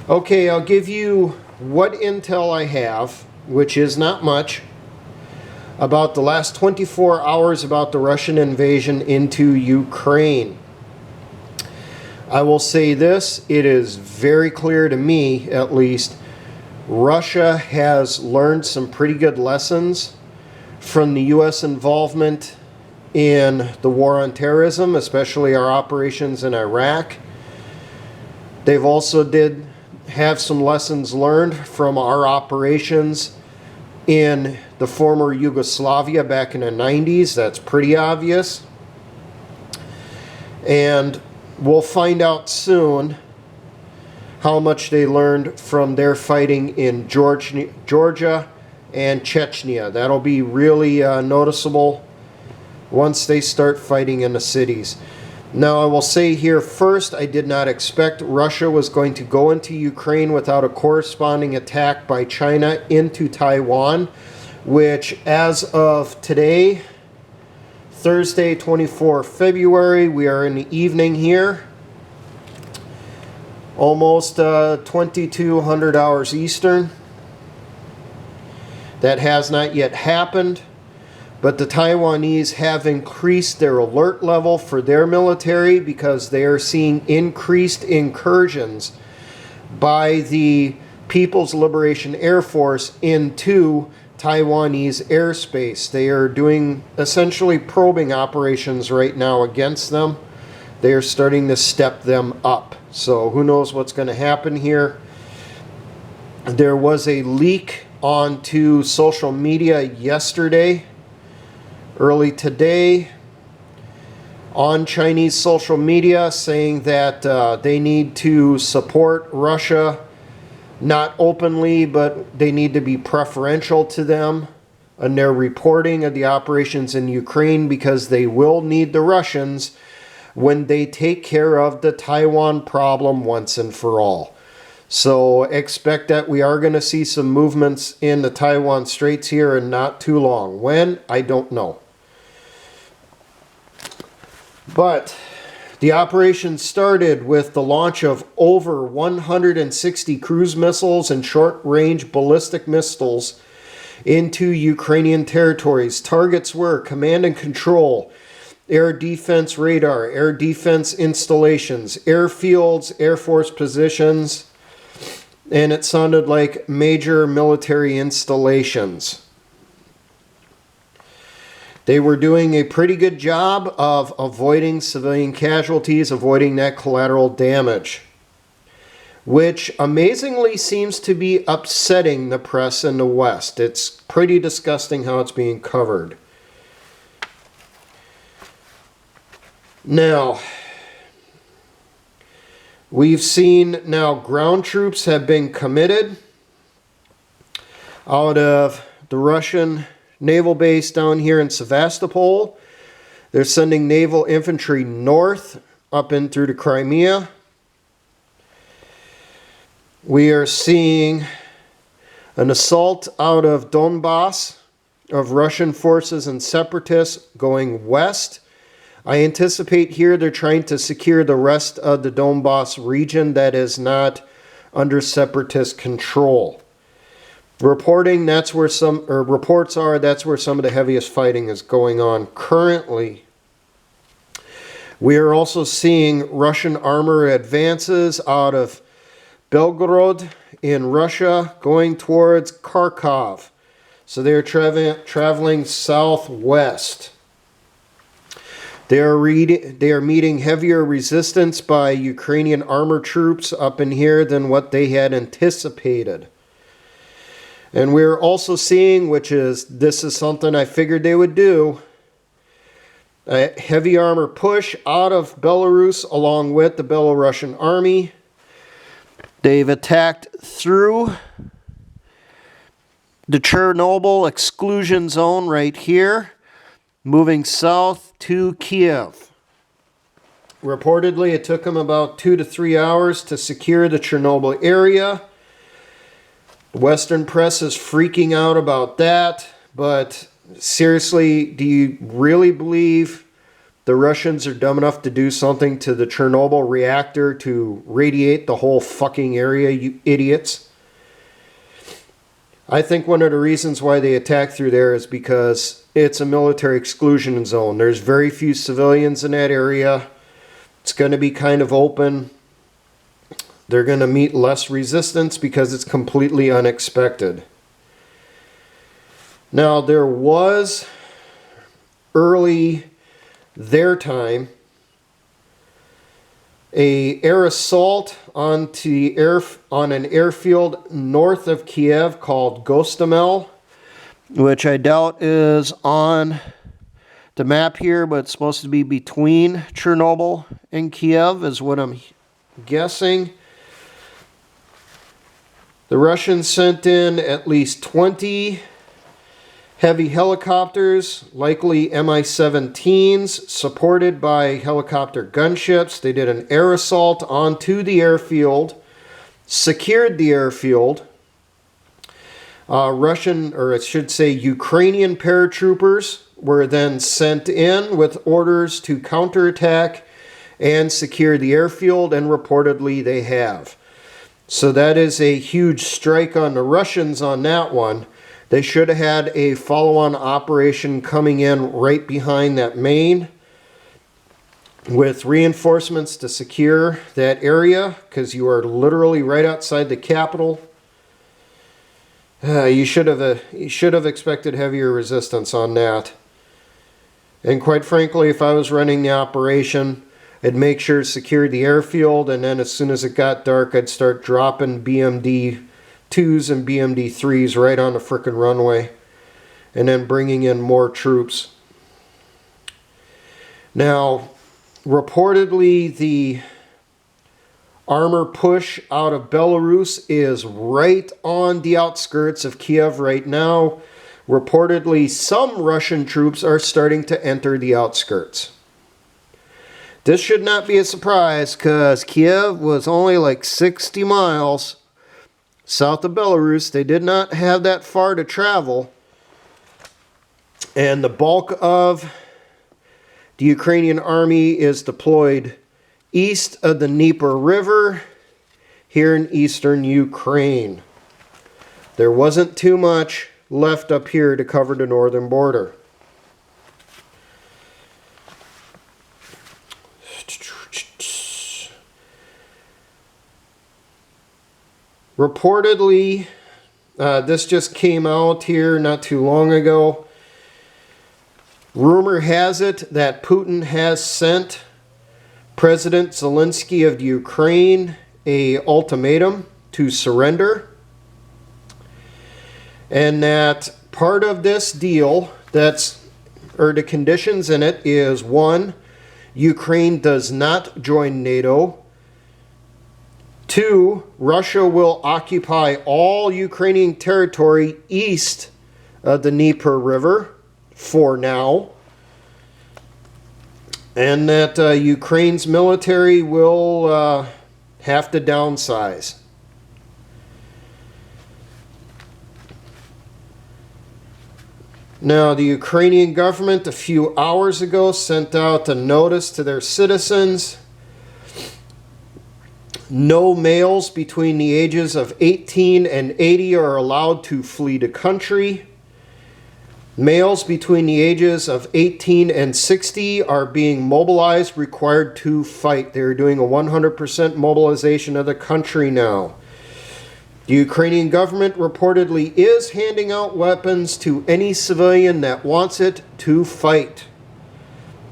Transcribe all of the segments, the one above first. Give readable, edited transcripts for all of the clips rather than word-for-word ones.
Okay, I'll give you what intel I have, which is not much, about the last 24 hours about the Russian invasion into Ukraine. I will say this, it is very clear to me, at least, Russia has learned some pretty good lessons from the U.S. involvement in the war on terrorism, especially our operations in Iraq. They've also did have some lessons learned from our operations in the former Yugoslavia back in the 90s. That's pretty obvious. And we'll find out soon how much they learned from their fighting in Georgia and Chechnya. That'll be really noticeable once they start fighting in the cities. Now, I will say here first, I did not expect Russia was going to go into Ukraine without a corresponding attack by China into Taiwan, which as of today, Thursday, 24 February, we are in the evening here, almost 2200 hours Eastern. That has not yet happened. But the Taiwanese have increased their alert level for their military because they are seeing increased incursions by the People's Liberation Air Force into Taiwanese airspace. They are doing essentially probing operations right now against them. They are starting to step them up. So who knows what's going to happen here. There was a leak onto social media yesterday, early today, on Chinese social media, saying that they need to support Russia, not openly, but they need to be preferential to them in their reporting of the operations in Ukraine, because they will need the Russians when they take care of the Taiwan problem once and for all. So expect that we are going to see some movements in the Taiwan Straits here in not too long. When? I don't know. But the operation started with the launch of over 160 cruise missiles and short-range ballistic missiles into Ukrainian territories. Targets were command and control, air defense radar, air defense installations, airfields, Air Force positions, and it sounded like major military installations. They were doing a pretty good job of avoiding civilian casualties, avoiding that collateral damage, which amazingly seems to be upsetting the press in the West. It's pretty disgusting how it's being covered. Now, we've seen now ground troops have been committed out of the Russian naval base down here in Sevastopol. They're sending naval infantry north up in through the Crimea. We are seeing an assault out of Donbass of Russian forces and separatists going west. I anticipate here they're trying to secure the rest of the Donbass region that is not under separatist control. Reporting, that's where reports are, that's where some of the heaviest fighting is going on currently. We are also seeing Russian armor advances out of Belgorod in Russia going towards Kharkov. So they're traveling southwest. They are meeting heavier resistance by Ukrainian armor troops up in here than what they had anticipated. And we're also seeing, this is something I figured they would do, a heavy armor push out of Belarus along with the Belarusian army. They've attacked through the Chernobyl exclusion zone right here, moving south to Kyiv. Reportedly, it took them about 2 to 3 hours to secure the Chernobyl area. The Western press is freaking out about that, but seriously, do you really believe the Russians are dumb enough to do something to the Chernobyl reactor to radiate the whole fucking area, you idiots. I think one of the reasons why they attacked through there is because it's a military exclusion zone. There's very few civilians in that area. It's going to be kind of open. They're going to meet less resistance because it's completely unexpected. Now, there was early their time an air assault on an airfield north of Kyiv called Gostomel, which I doubt is on the map here, but it's supposed to be between Chernobyl and Kyiv is what I'm guessing. The Russians sent in at least 20 heavy helicopters, likely Mi-17s, supported by helicopter gunships. They did an air assault onto the airfield, secured the airfield. Russian, or I should say Ukrainian paratroopers were then sent in with orders to counterattack and secure the airfield, and reportedly they have. So that is a huge strike on the Russians on that one. They should have had a follow-on operation coming in right behind that main with reinforcements to secure that area, because you are literally right outside the capital. You should have expected heavier resistance on that. And quite frankly, if I was running the operation, I'd make sure to secure the airfield, and then as soon as it got dark, I'd start dropping BMD 2s and BMD 3s right on the frickin' runway, and then bringing in more troops. Now, reportedly, the armor push out of Belarus is right on the outskirts of Kyiv right now. Reportedly, some Russian troops are starting to enter the outskirts. This should not be a surprise, because Kyiv was only like 60 miles south of Belarus. They did not have that far to travel. And the bulk of the Ukrainian army is deployed east of the Dnieper River here in eastern Ukraine. There wasn't too much left up here to cover the northern border. Reportedly, this just came out here not too long ago. Rumor has it that Putin has sent President Zelensky of Ukraine an ultimatum to surrender. And that part of this deal, or the conditions in it, is 1, Ukraine does not join NATO. 2, Russia will occupy all Ukrainian territory east of the Dnieper River for now. And that Ukraine's military will have to downsize. Now, the Ukrainian government a few hours ago sent out a notice to their citizens. No males between the ages of 18 and 80 are allowed to flee the country. Males between the ages of 18 and 60 are being mobilized, required to fight. They're doing a 100% mobilization of the country now. The Ukrainian government reportedly is handing out weapons to any civilian that wants it to fight,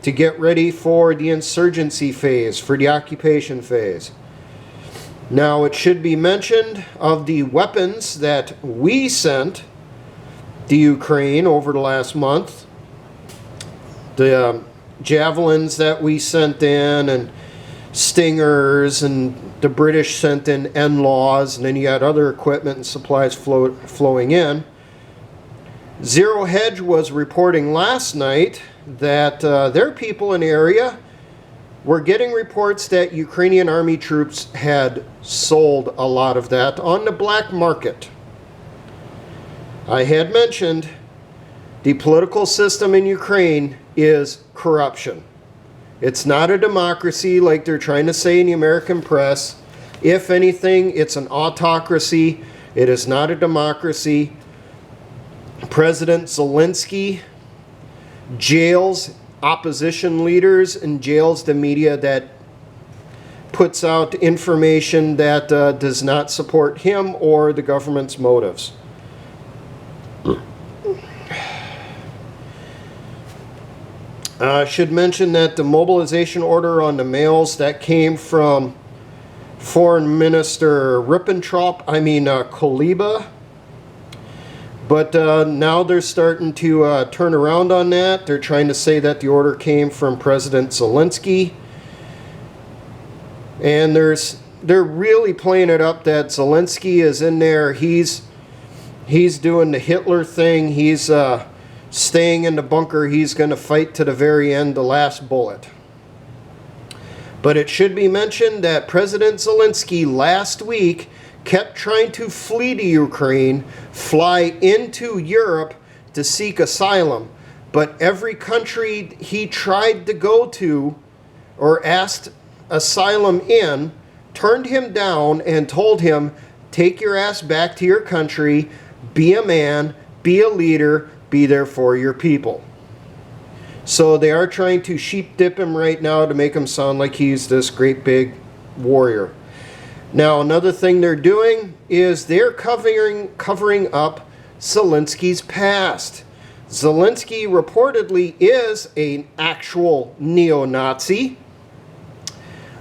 to get ready for the insurgency phase, for the occupation phase. Now, it should be mentioned of the weapons that we sent to Ukraine over the last month, the javelins that we sent in, and Stingers, and the British sent in NLAWs, and then you had other equipment and supplies flowing in. Zero Hedge was reporting last night that their people in the area were getting reports that Ukrainian army troops had sold a lot of that on the black market. I had mentioned the political system in Ukraine is corruption. It's not a democracy like they're trying to say in the American press. If anything, it's an autocracy. It is not a democracy. President Zelensky jails opposition leaders and jails the media that puts out information that does not support him or the government's motives. I should mention that the mobilization order on the males that came from Foreign Minister Kuleba. But now they're starting to turn around on that. They're trying to say that the order came from President Zelensky. And they're really playing it up that Zelensky is in there. He's doing the Hitler thing. He's staying in the bunker. He's going to fight to the very end, the last bullet. But it should be mentioned that President Zelensky last week kept trying to flee to Ukraine, fly into Europe to seek asylum. But every country he tried to go to or asked asylum in turned him down and told him, take your ass back to your country, be a man, be a leader, be there for your people. So they are trying to sheep dip him right now to make him sound like he's this great big warrior. Now, another thing they're doing is they're covering up Zelensky's past. Zelensky reportedly is an actual neo-Nazi,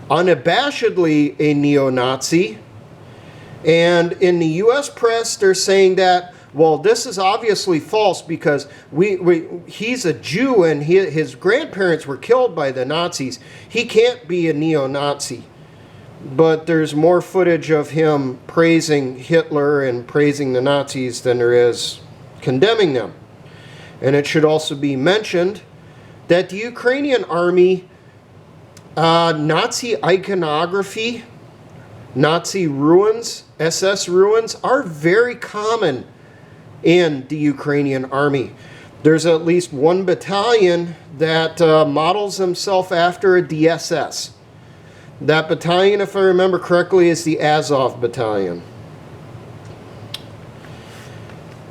unabashedly a neo-Nazi, and in the U.S. press they're saying that, well, this is obviously false because he's a Jew and his grandparents were killed by the Nazis. He can't be a neo-Nazi. But there's more footage of him praising Hitler and praising the Nazis than there is condemning them. And it should also be mentioned that the Ukrainian army, Nazi iconography, Nazi ruins, SS ruins are very common in the Ukrainian army. There's at least one battalion that models himself after a DSS. That battalion, if I remember correctly, is the Azov battalion.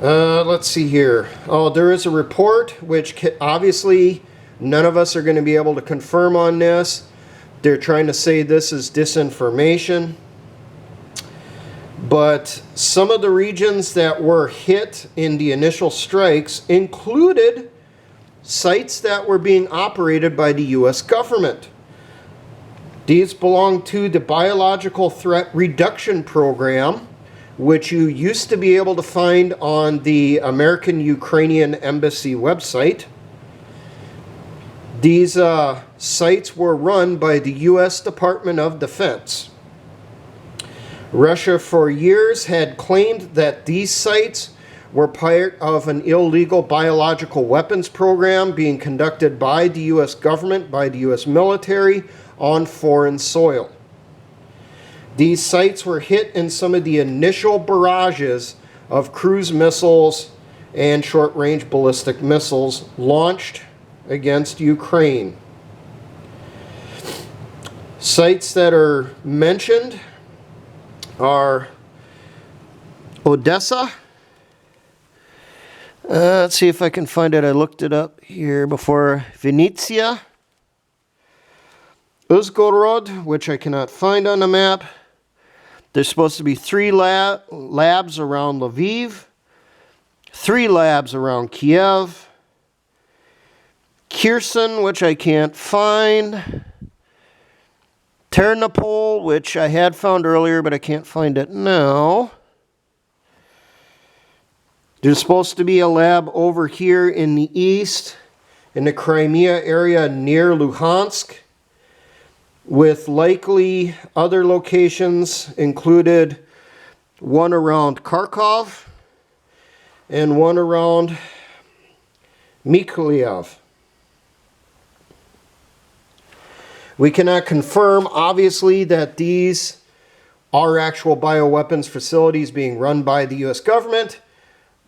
Let's see here. Oh, there is a report, which obviously none of us are going to be able to confirm on this. They're trying to say this is disinformation. But some of the regions that were hit in the initial strikes included sites that were being operated by the U.S. government. These belong to the Biological Threat Reduction Program, which you used to be able to find on the American-Ukrainian Embassy website. These sites were run by the U.S. Department of Defense. Russia for years had claimed that these sites were part of an illegal biological weapons program being conducted by the U.S. government, by the U.S. military, on foreign soil. These sites were hit in some of the initial barrages of cruise missiles and short-range ballistic missiles launched against Ukraine. Sites that are mentioned are Odessa. Let's see if I can find it. I looked it up here before. Vinnytsia. Uzhgorod, which I cannot find on the map. There's supposed to be 3 labs around Lviv, 3 labs around Kyiv, Kherson, which I can't find, Ternopil, which I had found earlier, but I can't find it now. There's supposed to be a lab over here in the east, in the Crimea area near Luhansk, with likely other locations included one around Kharkov and one around Mykolaiv. We cannot confirm, obviously, that these are actual bioweapons facilities being run by the U.S. government,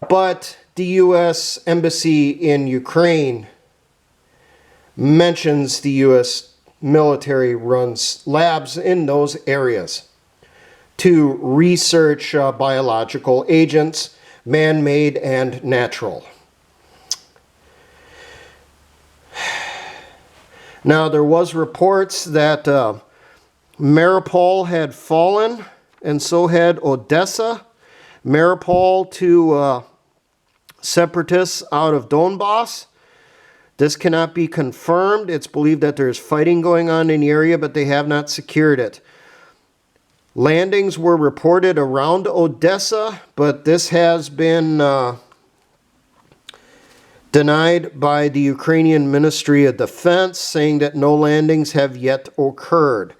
but the U.S. Embassy in Ukraine mentions the U.S. military runs labs in those areas to research biological agents, man-made and natural. Now, there was reports that Mariupol had fallen, and so had Odessa. Mariupol to separatists out of Donbass. This cannot be confirmed. It's believed that there's fighting going on in the area, but they have not secured it. Landings were reported around Odessa, but this has been denied by the Ukrainian Ministry of Defense, saying that no landings have yet occurred.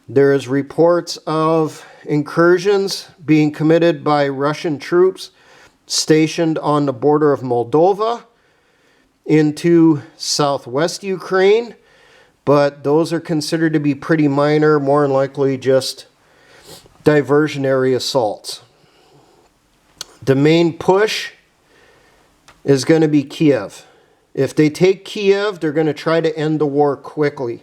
There is reports of incursions being committed by Russian troops stationed on the border of Moldova into southwest Ukraine, but those are considered to be pretty minor, more than likely just diversionary assaults. The main push is going to be Kyiv. If they take Kyiv, they're going to try to end the war quickly.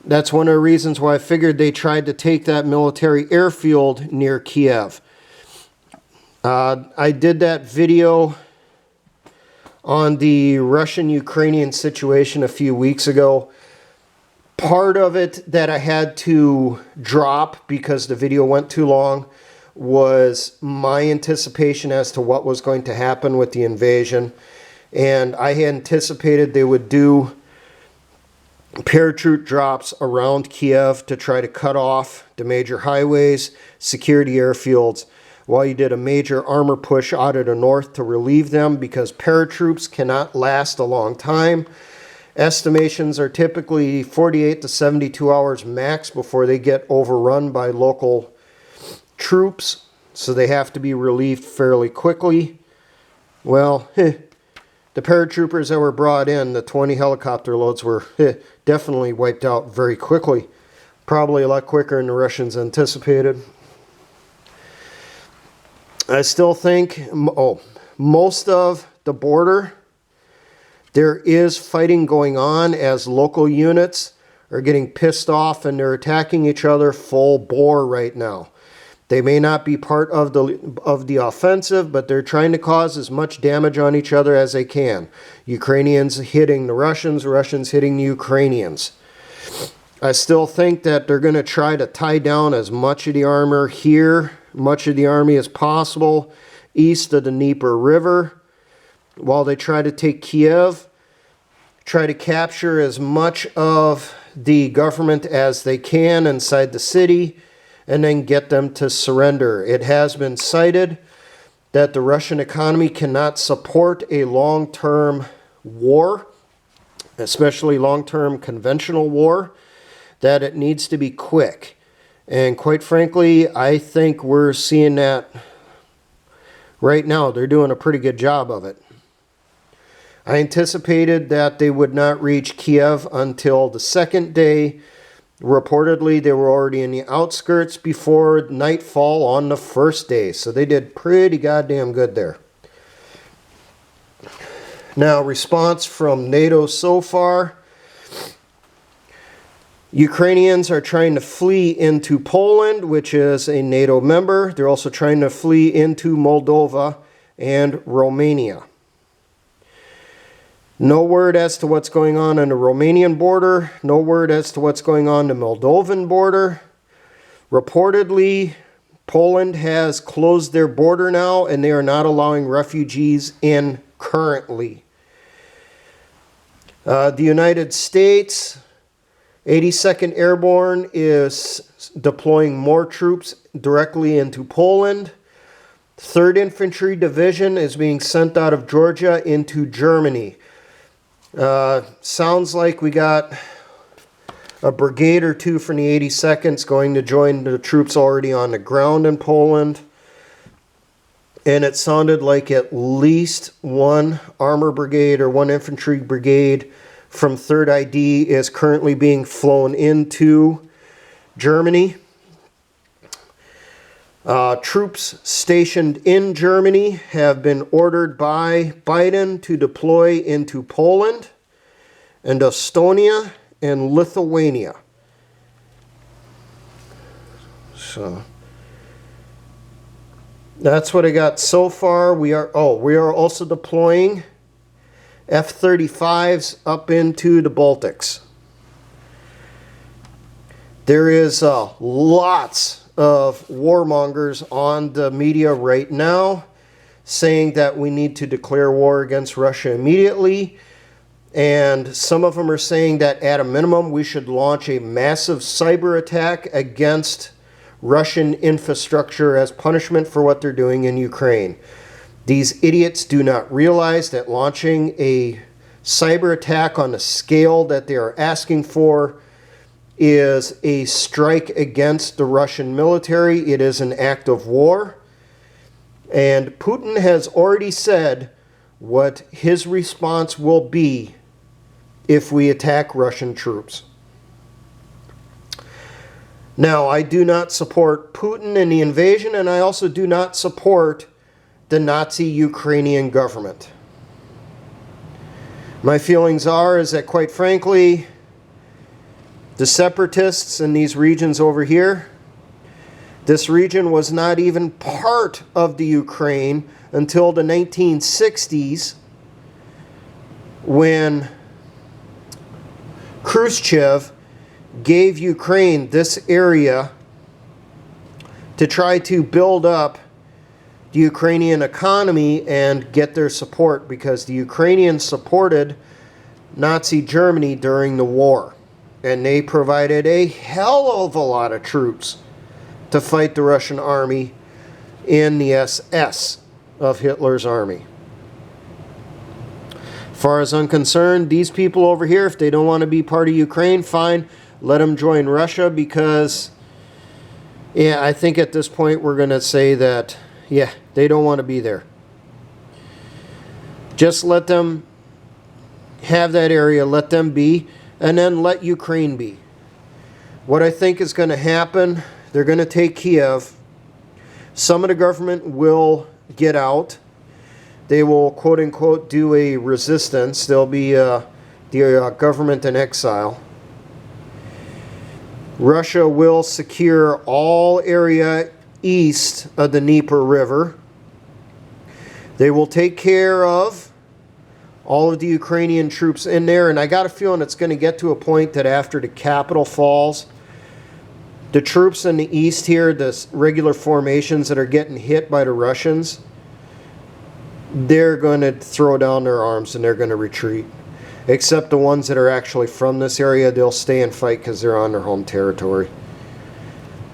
That's one of the reasons why I figured they tried to take that military airfield near Kyiv. I did that video on the Russian-Ukrainian situation a few weeks ago. Part of it that I had to drop because the video went too long was my anticipation as to what was going to happen with the invasion. And I had anticipated they would do paratroop drops around Kyiv to try to cut off the major highways, security airfields, while you did a major armor push out of the north to relieve them, because paratroops cannot last a long time. Estimations are typically 48 to 72 hours max before they get overrun by local troops, so they have to be relieved fairly quickly. Well, the paratroopers that were brought in, the 20 helicopter loads, were definitely wiped out very quickly. Probably a lot quicker than the Russians anticipated. I still think most of the border, there is fighting going on as local units are getting pissed off and they're attacking each other full bore right now. They may not be part of the offensive, but they're trying to cause as much damage on each other as they can. Ukrainians hitting the Russians, Russians hitting the Ukrainians. I still think that they're going to try to tie down as much of the armor here, much of the army as possible, east of the Dnieper River, while they try to take Kyiv, try to capture as much of the government as they can inside the city, and then get them to surrender. It has been cited that the Russian economy cannot support a long-term war, especially long-term conventional war, that it needs to be quick. And quite frankly, I think we're seeing that right now. They're doing a pretty good job of it. I anticipated that they would not reach Kyiv until the second day. Reportedly, they were already in the outskirts before nightfall on the first day. So they did pretty goddamn good there. Now, response from NATO so far. Ukrainians are trying to flee into Poland, which is a NATO member. They're also trying to flee into Moldova and Romania. No word as to what's going on the Romanian border. No word as to what's going on the Moldovan border. Reportedly, Poland has closed their border now, and they are not allowing refugees in currently. The United States, 82nd Airborne, is deploying more troops directly into Poland. 3rd Infantry Division is being sent out of Georgia into Germany. Sounds like we got a brigade or two from the 82nd going to join the troops already on the ground in Poland. And it sounded like at least one armor brigade or one infantry brigade from 3rd ID is currently being flown into Germany. Troops stationed in Germany have been ordered by Biden to deploy into Poland. and Estonia and Lithuania. So that's what I got so far. We are also deploying F-35s up into the Baltics. There is lots of warmongers on the media right now saying that we need to declare war against Russia immediately. And some of them are saying that at a minimum we should launch a massive cyber attack against Russian infrastructure as punishment for what they're doing in Ukraine. These idiots do not realize that launching a cyber attack on the scale that they are asking for is a strike against the Russian military. It is an act of war. And Putin has already said what his response will be if we attack Russian troops. Now, I do not support Putin in the invasion, and I also do not support the Nazi Ukrainian government. My feelings is that, quite frankly, the separatists in these regions over here, this region was not even part of the Ukraine until the 1960s, when Khrushchev gave Ukraine this area to try to build up the Ukrainian economy and get their support, because the Ukrainians supported Nazi Germany during the war. And they provided a hell of a lot of troops to fight the Russian army in the SS of Hitler's army. As far as I'm concerned, these people over here, if they don't want to be part of Ukraine, fine. Let them join Russia, because, yeah, I think at this point we're going to say that, yeah, they don't want to be there. Just let them have that area, let them be, and then let Ukraine be. What I think is going to happen, they're going to take Kyiv. Some of the government will get out. They will, quote unquote, do a resistance. There'll be the government in exile. Russia will secure all area east of the Dnieper River. They will take care of all of the Ukrainian troops in there, and I got a feeling it's going to get to a point that after the capital falls, the troops in the east here, the regular formations that are getting hit by the Russians, they're going to throw down their arms and they're going to retreat. Except the ones that are actually from this area, they'll stay and fight because they're on their home territory.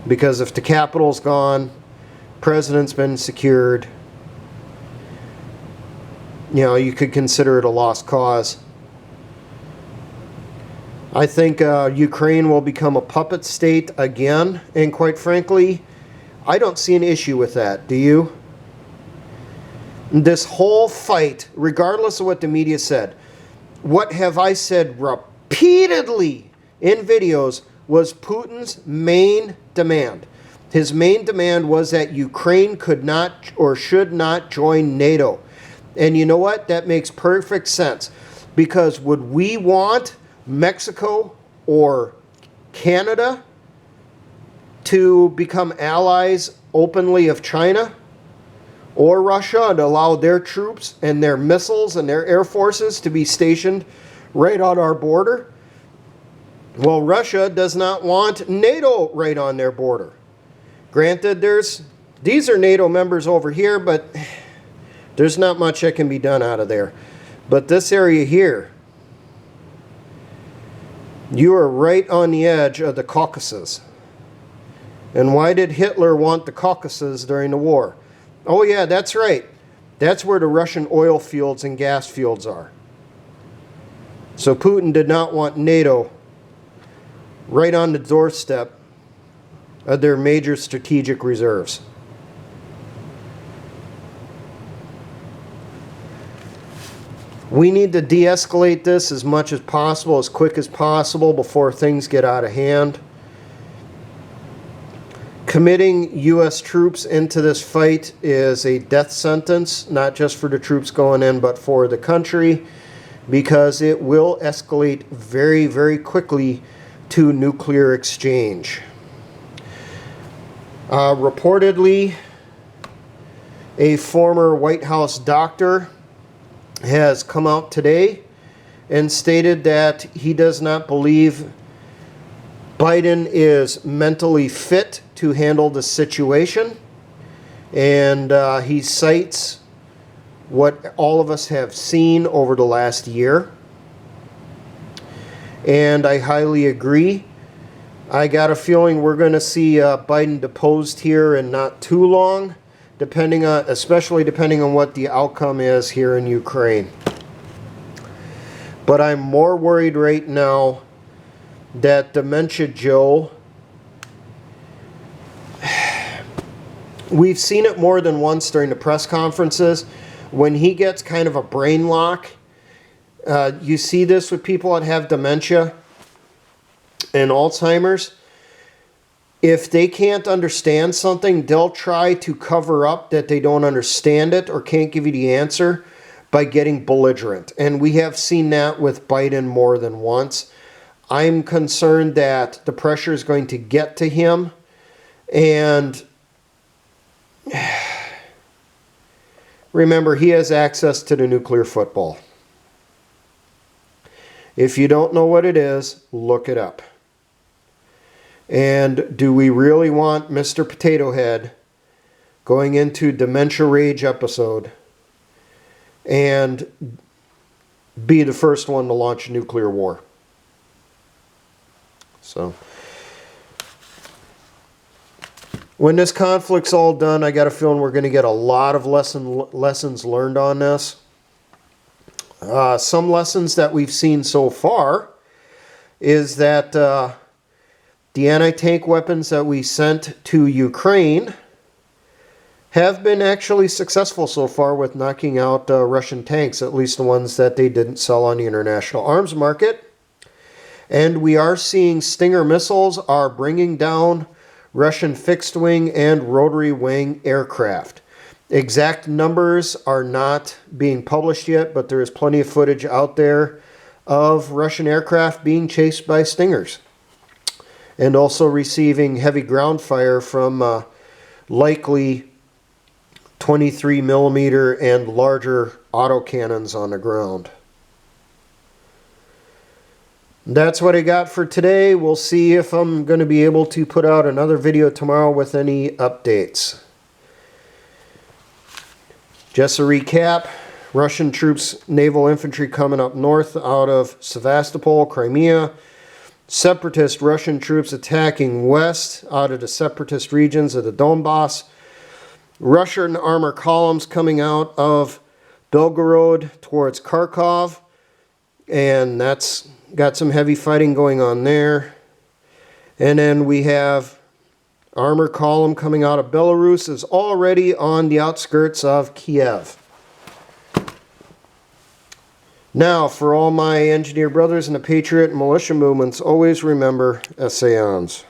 Because if the capital's gone, president's been secured, you know, you could consider it a lost cause. I think Ukraine will become a puppet state again, and quite frankly, I don't see an issue with that. Do you? This whole fight, regardless of what the media said, what have I said repeatedly in videos was Putin's main demand. His main demand was that Ukraine could not or should not join NATO. And you know what? That makes perfect sense. Because would we want Mexico or Canada to become allies openly of China or Russia and allow their troops and their missiles and their air forces to be stationed right on our border? Well, Russia does not want NATO right on their border. Granted, these are NATO members over here, but there's not much that can be done out of there. But this area here, you are right on the edge of the Caucasus. And why did Hitler want the Caucasus during the war? Oh yeah, that's right. That's where the Russian oil fields and gas fields are. So Putin did not want NATO right on the doorstep of their major strategic reserves. We need to de-escalate this as much as possible, as quick as possible before things get out of hand. Committing U.S. troops into this fight is a death sentence, not just for the troops going in, but for the country. because it will escalate very, very quickly to nuclear exchange. Reportedly, a former White House doctor has come out today and stated that he does not believe Biden is mentally fit to handle the situation. And he cites what all of us have seen over the last year. And I highly agree. I got a feeling we're going to see Biden deposed here in not too long, especially depending on what the outcome is here in Ukraine. But I'm more worried right now that Dementia Joe, we've seen it more than once during the press conferences. When he gets kind of a brain lock, you see this with people that have dementia and Alzheimer's. If they can't understand something, they'll try to cover up that they don't understand it or can't give you the answer by getting belligerent. And we have seen that with Biden more than once. I'm concerned that the pressure is going to get to him. And remember, he has access to the nuclear football. If you don't know what it is, look it up. And do we really want Mr. Potato Head going into Dementia Rage episode and be the first one to launch a nuclear war? So, when this conflict's all done, I got a feeling we're going to get a lot of lessons learned on this. Some lessons that we've seen so far is that the anti-tank weapons that we sent to Ukraine have been actually successful so far with knocking out Russian tanks, at least the ones that they didn't sell on the international arms market. And we are seeing Stinger missiles are bringing down Russian fixed-wing and rotary-wing aircraft. Exact numbers are not being published yet, but there is plenty of footage out there of Russian aircraft being chased by Stingers and also receiving heavy ground fire from likely 23 millimeter and larger autocannons on the ground. That's what I got for today. We'll see if I'm going to be able to put out another video tomorrow with any updates. Just a recap, Russian troops, naval infantry coming up north out of Sevastopol, Crimea. Separatist Russian troops attacking west out of the separatist regions of the Donbass. Russian armor columns coming out of Belgorod towards Kharkov. And that's got some heavy fighting going on there. And then we have armor column coming out of Belarus is already on the outskirts of Kyiv. Now, for all my engineer brothers in the Patriot and militia movements, always remember, essayons.